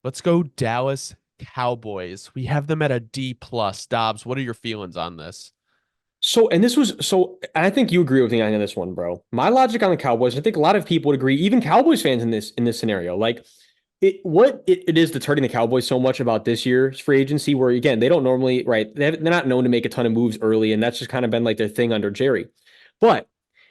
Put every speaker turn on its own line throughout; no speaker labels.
Let's go Dallas Cowboys. We have them at a D plus. Dobbs, what are your feelings on this?
And I think you agree with me on this one, bro. My logic on the Cowboys, I think a lot of people would agree, even Cowboys fans in this scenario, like it is that's hurting the Cowboys so much about this year's free agency, where again, they don't normally, right? They're not known to make a ton of moves early, and that's just kind of been like their thing under Jerry. But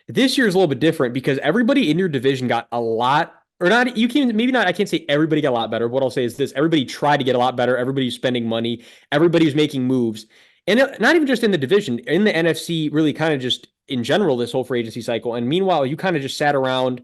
this year is a little bit different because everybody in your division got a lot, or not, you can maybe not, I can't say everybody got a lot better. What I'll say is this: everybody tried to get a lot better, everybody's spending money, everybody's making moves. And not even just in the division, in the NFC, really kind of just in general, this whole free agency cycle. And meanwhile, you kind of just sat around,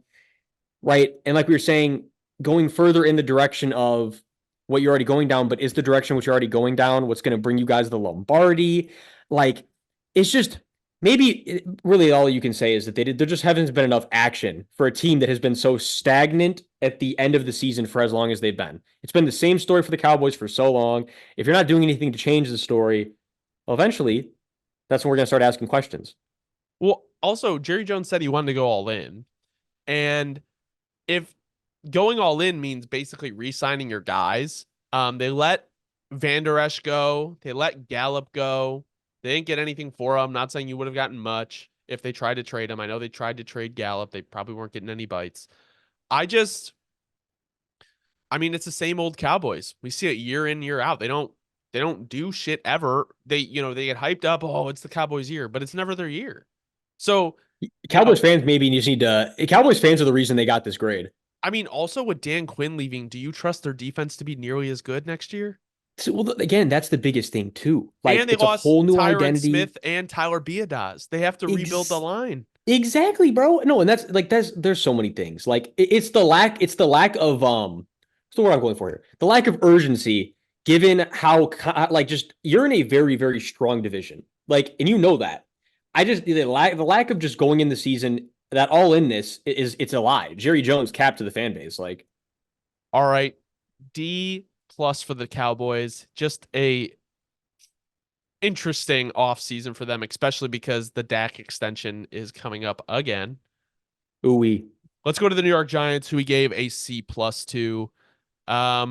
right? And like we were saying, going further in the direction of what you're already going down, but is the direction which you're already going down what's going to bring you guys the Lombardi? Like, it's just really all you can say is that there just hasn't been enough action for a team that has been so stagnant at the end of the season for as long as they've been. It's been the same story for the Cowboys for so long. If you're not doing anything to change the story, well, eventually, that's when we're going to start asking questions.
Well, also, Jerry Jones said he wanted to go all in. And if going all in means basically re-signing your guys, they let Van Der Esch go. They let Gallup go. They didn't get anything for him. Not saying you would have gotten much if they tried to trade him. I know they tried to trade Gallup. They probably weren't getting any bites. I just, I mean, it's the same old Cowboys. We see it year in, year out. They don't do shit ever. They get hyped up. Oh, it's the Cowboys year, but it's never their year. So, you
Cowboys
know,
fans maybe just need to. Cowboys fans are the reason they got this grade.
I mean, also with Dan Quinn leaving, do you trust their defense to be nearly as good next year?
So, well, again, that's the biggest thing too. Like,
And they
it's a
lost
whole new
Tyron
identity.
Smith and Tyler Biadasz. They have to rebuild the
Ex-
line.
exactly, bro. No, and that's there's so many things. Like, it's the lack of what's the word I'm going for here? The lack of urgency, given how like just you're in a very very strong division. Like, and you know that. I just the lack of just going in the season that all in this is it's a lie. Jerry Jones capped to the fan base. Like,
All right. D plus for the Cowboys. Just a interesting off season for them, especially because the Dak extension is coming up again.
ooh,
Let's go to the New York Giants, who we gave a C plus to. I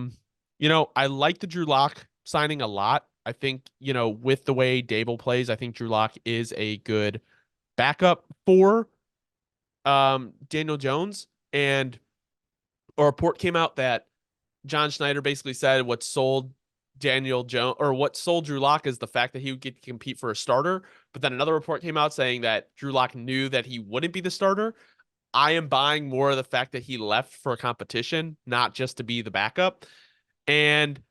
like the Drew Lock signing a lot. I think, with the way Dable plays, I think Drew Lock is a good backup for Daniel Jones. And a report came out that John Schneider basically said what sold Daniel Jones or what sold Drew Lock is the fact that he would get to compete for a starter. But then another report came out saying that Drew Lock knew that he wouldn't be the starter. I am buying more of the fact that he left for a competition, not just to be the backup. And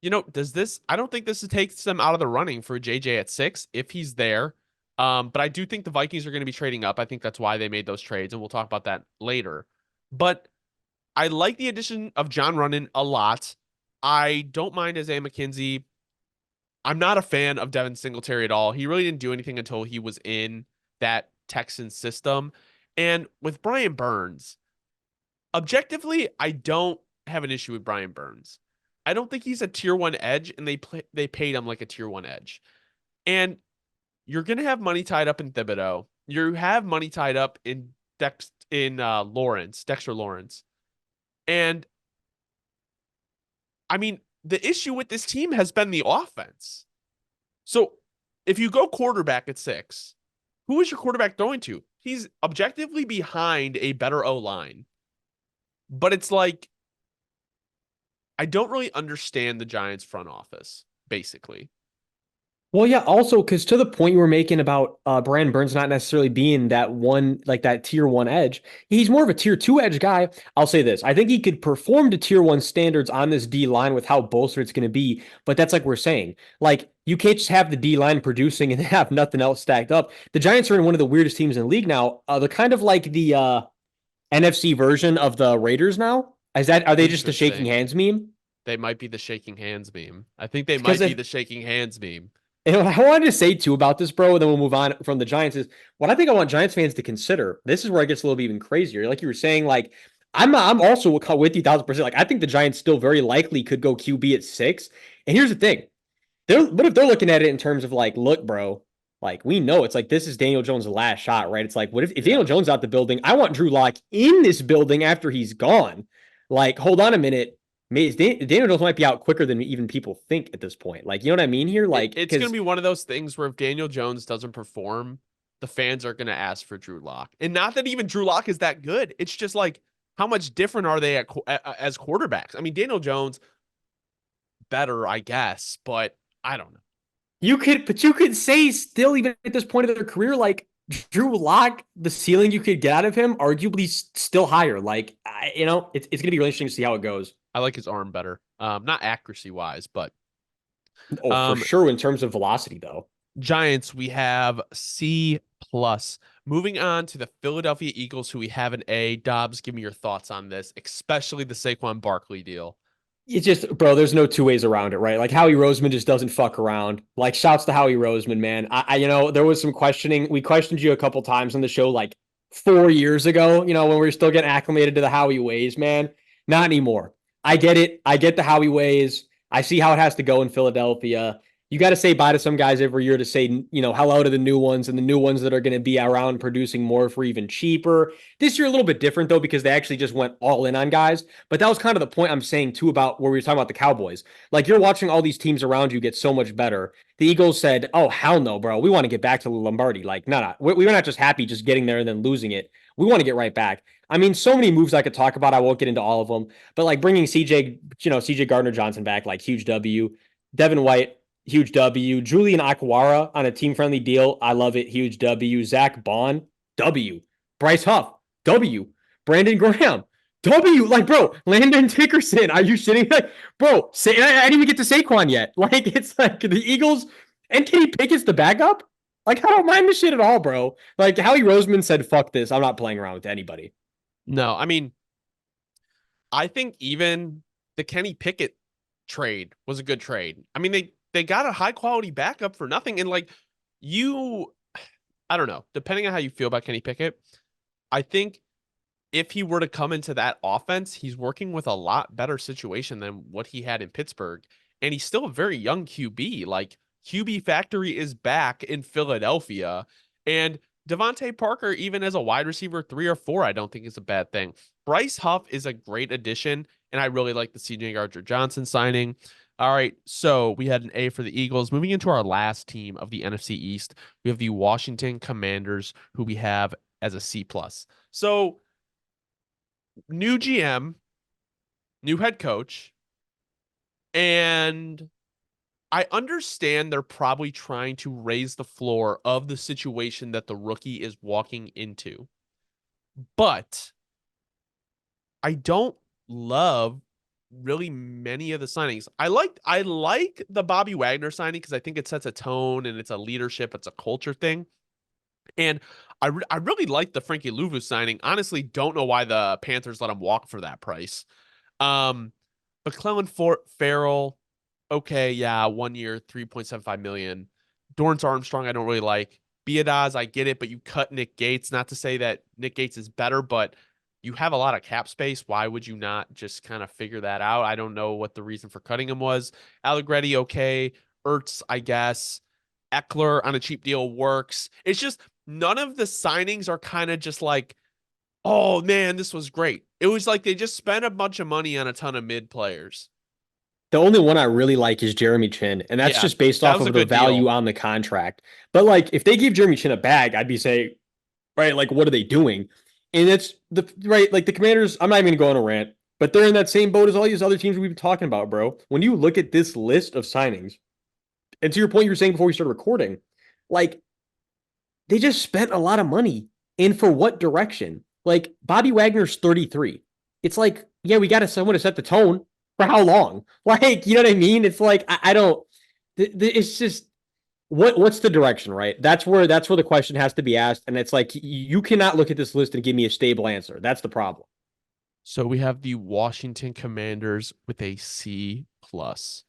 I don't think this takes them out of the running for JJ at 6 if he's there. But I do think the Vikings are going to be trading up. I think that's why they made those trades, and we'll talk about that later. But I like the addition of John Runnan a lot. I don't mind Isaiah McKenzie. I'm not a fan of Devin Singletary at all. He really didn't do anything until he was in that Texan system. And with Brian Burns, objectively, I don't have an issue with Brian Burns. I don't think he's a tier one edge, and they paid him like a tier one edge. And you're gonna have money tied up in Thibodeau. You have money tied up in Dexter Lawrence. And I mean, the issue with this team has been the offense. So if you go quarterback at 6, who is your quarterback throwing to? He's objectively behind a better O line. But it's like, I don't really understand the Giants front office, basically.
well, yeah, also because to the point you were making about Brandon Burns not necessarily being that one, like that tier one edge, he's more of a tier two edge guy. I'll say this. I think he could perform to tier one standards on this D line with how bolstered it's going to be. But that's like we're saying. Like, you can't just have the D line producing and have nothing else stacked up. The Giants are in one of the weirdest teams in the league now. They're kind of like the NFC version of the Raiders now. Are they just the shaking
Interesting.
hands meme?
They might be the shaking hands meme. I think they
Because
might be
if
the shaking hands meme.
And what I wanted to say too about this, bro, and then we'll move on from the Giants is what I think I want Giants fans to consider. This is where it gets a little bit even crazier. Like you were saying, like I'm also with you 1,000%. Like I think the Giants still very likely could go QB at 6. And here's the thing: what if they're looking at it in terms of like, look, bro, like we know it's like this is Daniel Jones' last shot, right? It's like, what if Daniel
Yeah.
Jones out the building? I want Drew Lock in this building after he's gone. Like, hold on a minute. Daniel Jones might be out quicker than even people think at this point. Like, you know what I mean here? Like,
It's going to
because
be one of those things where if Daniel Jones doesn't perform, the fans are going to ask for Drew Lock. And not that even Drew Lock is that good. It's just like, how much different are they as quarterbacks? I mean, Daniel Jones, better, I guess, but I don't know.
but you could say still, even at this point of their career, like Drew Lock, the ceiling you could get out of him, arguably still higher. Like, it's going to be really interesting to see how it goes.
I like his arm better. Not accuracy wise, but
Oh, for
um,
sure in terms of velocity, though.
Giants, we have C plus. Moving on to the Philadelphia Eagles, who we have an A. Dobbs, give me your thoughts on this, especially the Saquon Barkley deal.
It's just, bro, there's no two ways around it, right? Like Howie Roseman just doesn't fuck around. Like, shouts to Howie Roseman, man. There was some questioning. We questioned you a couple times on the show, like 4 years ago, when we were still getting acclimated to the Howie ways, man. Not anymore. I get it. I get the Howie ways. I see how it has to go in Philadelphia. You got to say bye to some guys every year to say, hello to the new ones and the new ones that are going to be around producing more for even cheaper. This year, a little bit different, though, because they actually just went all in on guys. But that was kind of the point I'm saying, too, about where we were talking about the Cowboys. Like, you're watching all these teams around you get so much better. The Eagles said, oh, hell no, bro. We want to get back to Lombardi. Like, no. We're not just happy just getting there and then losing it. We want to get right back. I mean, so many moves I could talk about. I won't get into all of them. But, like, bringing CJ Gardner-Johnson back, like, huge W. Devin White, huge W. Julian Aquara on a team-friendly deal. I love it. Huge W. Zach Bond, W. Bryce Huff, W. Brandon Graham, W. Like, bro, Landon Dickerson. Are you shitting? Like, bro, I didn't even get to Saquon yet. Like, it's like the Eagles and Kenny Pickett's the backup. Like, I don't mind this shit at all, bro. Like, Howie Roseman said, fuck this. I'm not playing around with anybody.
No, I mean, I think even the Kenny Pickett trade was a good trade. I mean, they got a high quality backup for nothing. And like you, I don't know, depending on how you feel about Kenny Pickett, I think if he were to come into that offense, he's working with a lot better situation than what he had in Pittsburgh. And he's still a very young QB. Like QB factory is back in Philadelphia. And Devontae Parker, even as a wide receiver 3 or 4, I don't think is a bad thing. Bryce Huff is a great addition, and I really like the CJ Gardner-Johnson signing. All right, so we had an A for the Eagles. Moving into our last team of the NFC East, we have the Washington Commanders, who we have as a C plus. So new GM, new head coach, and I understand they're probably trying to raise the floor of the situation that the rookie is walking into. But I don't love really many of the signings. I like the Bobby Wagner signing because I think it sets a tone and it's a leadership, it's a culture thing. And I really like the Frankie Louvu signing. Honestly, don't know why the Panthers let him walk for that price. But Clelin Farrell, okay, yeah, 1 year, 3.75 million. Dorrance Armstrong, I don't really like. Biadasz, I get it, but you cut Nick Gates. Not to say that Nick Gates is better, but you have a lot of cap space. Why would you not just kind of figure that out? I don't know what the reason for cutting him was. Allegretti, okay. Ertz, I guess. Eckler on a cheap deal works. It's just none of the signings are kind of just like, oh man, this was great. It was like they just spent a bunch of money on a ton of mid players.
The only one I really like is Jeremy Chin, and that's
Yeah,
just based
that
off
was a
of the
good deal.
value on the contract. But like, if they gave Jeremy Chin a bag, I'd be saying, right, like, what are they doing? And it's the right, like the Commanders. I'm not even going to go on a rant, but they're in that same boat as all these other teams we've been talking about, bro. When you look at this list of signings, and to your point, you were saying before we started recording, like they just spent a lot of money, and for what direction? Like Bobby Wagner's 33. It's like, yeah, we got to someone to set the tone for how long? Like, you know what I mean? It's like I don't. It's just what's the direction, right? That's where the question has to be asked, and it's like you cannot look at this list and give me a stable answer. That's the problem.
So we have the Washington Commanders with a C plus.